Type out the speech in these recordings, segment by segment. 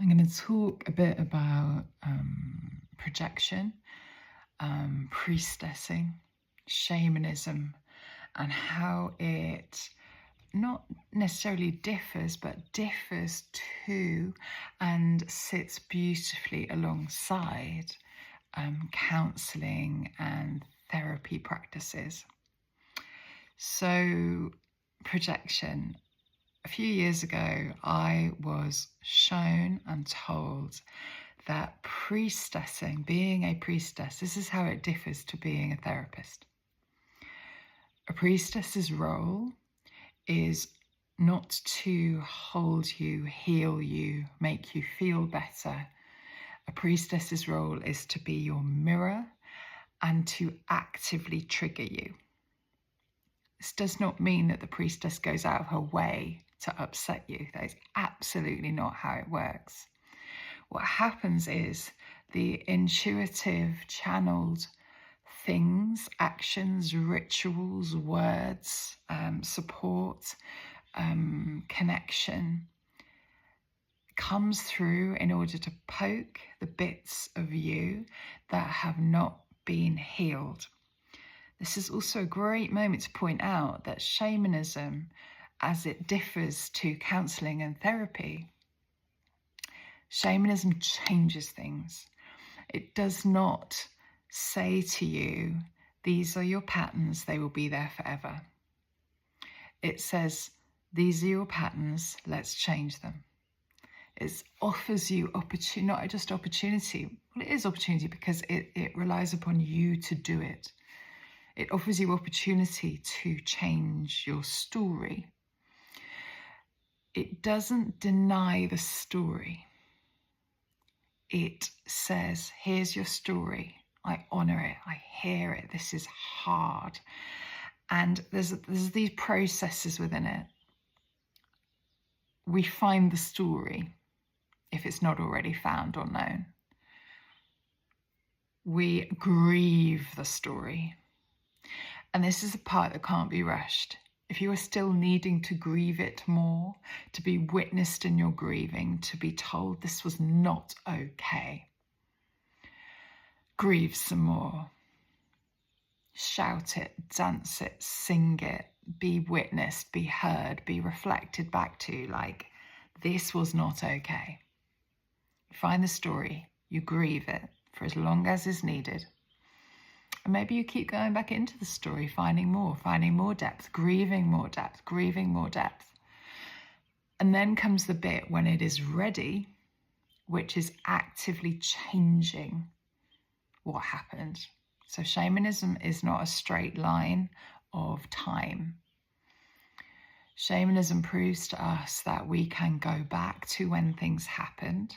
I'm going to talk a bit about projection, priestessing, shamanism, and how it not necessarily differs, but differs to and sits beautifully alongside counseling and therapy practices. So, projection. A few years ago, I was shown and told that priestessing, being a priestess, this is how it differs to being a therapist. A priestess's role is not to hold you, heal you, make you feel better. A priestess's role is to be your mirror and to actively trigger you. This does not mean that the priestess goes out of her way to upset you. That is absolutely not how it works. What happens is the intuitive, channeled things, actions, rituals, words, support, connection comes through in order to poke the bits of you that have not been healed. This is also a great moment to point out that shamanism, as it differs to counseling and therapy, shamanism changes things. It does not say to you, these are your patterns, they will be there forever. It says, these are your patterns, let's change them. It offers you opportunity, not just opportunity. Well, it is opportunity because it relies upon you to do it. It offers you opportunity to change your story. It doesn't deny the story. It says, here's your story. I honor it. I hear it. This is hard. And there's these processes within it. We find the story if it's not already found or known. We grieve the story. And this is a part that can't be rushed. If you are still needing to grieve it more, to be witnessed in your grieving, to be told this was not okay, grieve some more. Shout it, dance it, sing it, be witnessed, be heard, be reflected back to, like, this was not okay. You find the story, you grieve it for as long as is needed. And maybe you keep going back into the story, finding more depth, grieving more depth, grieving more depth. And then comes the bit when it is ready, which is actively changing what happened. So shamanism is not a straight line of time. Shamanism proves to us that we can go back to when things happened,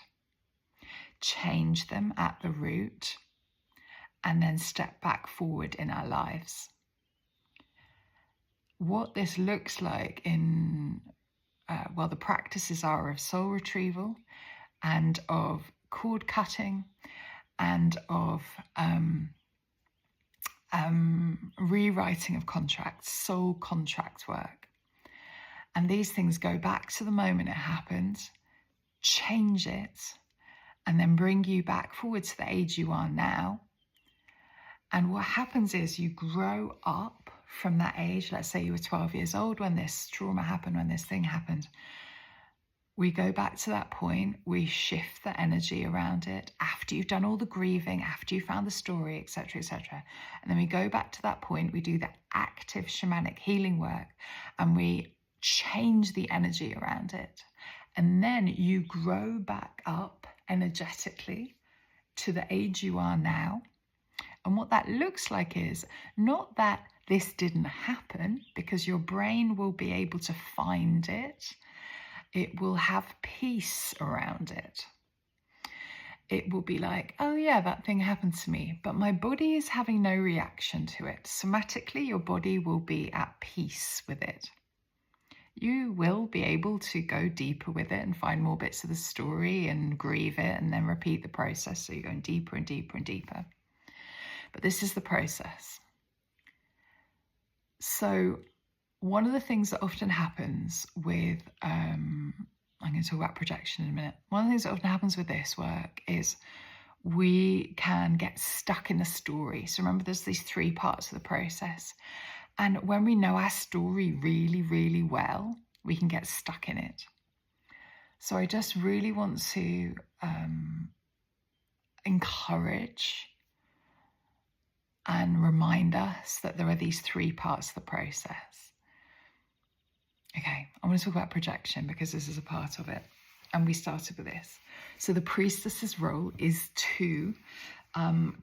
change them at the root, and then step back forward in our lives. What this looks like in, the practices are of soul retrieval and of cord cutting and of rewriting of contracts, soul contract work. And these things go back to the moment it happened, change it, and then bring you back forward to the age you are now. And what happens is you grow up from that age. Let's say you were 12 years old when this trauma happened, when this thing happened. We go back to that point, we shift the energy around it after you've done all the grieving, after you found the story, etc., etc. And then we go back to that point, we do the active shamanic healing work, and we change the energy around it. And then you grow back up energetically to the age you are now. And what that looks like is not that this didn't happen, because your brain will be able to find it. It will have peace around it. It will be like, oh yeah, that thing happened to me, but my body is having no reaction to it. Somatically, your body will be at peace with it. You will be able to go deeper with it and find more bits of the story and grieve it and then repeat the process. So you're going deeper and deeper and deeper. But this is the process. So one of the things that often happens with I'm going to talk about projection in a minute. One of the things that often happens with this work is we can get stuck in the story. So remember, there's these 3 parts of the process. And when we know our story really, really well, we can get stuck in it. So I just really want to encourage and remind us that there are these 3 parts of the process. Okay, I want to talk about projection because this is a part of it. And we started with this. So the priestess's role is to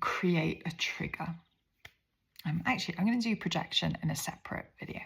create a trigger. Actually, I'm going to do projection in a separate video.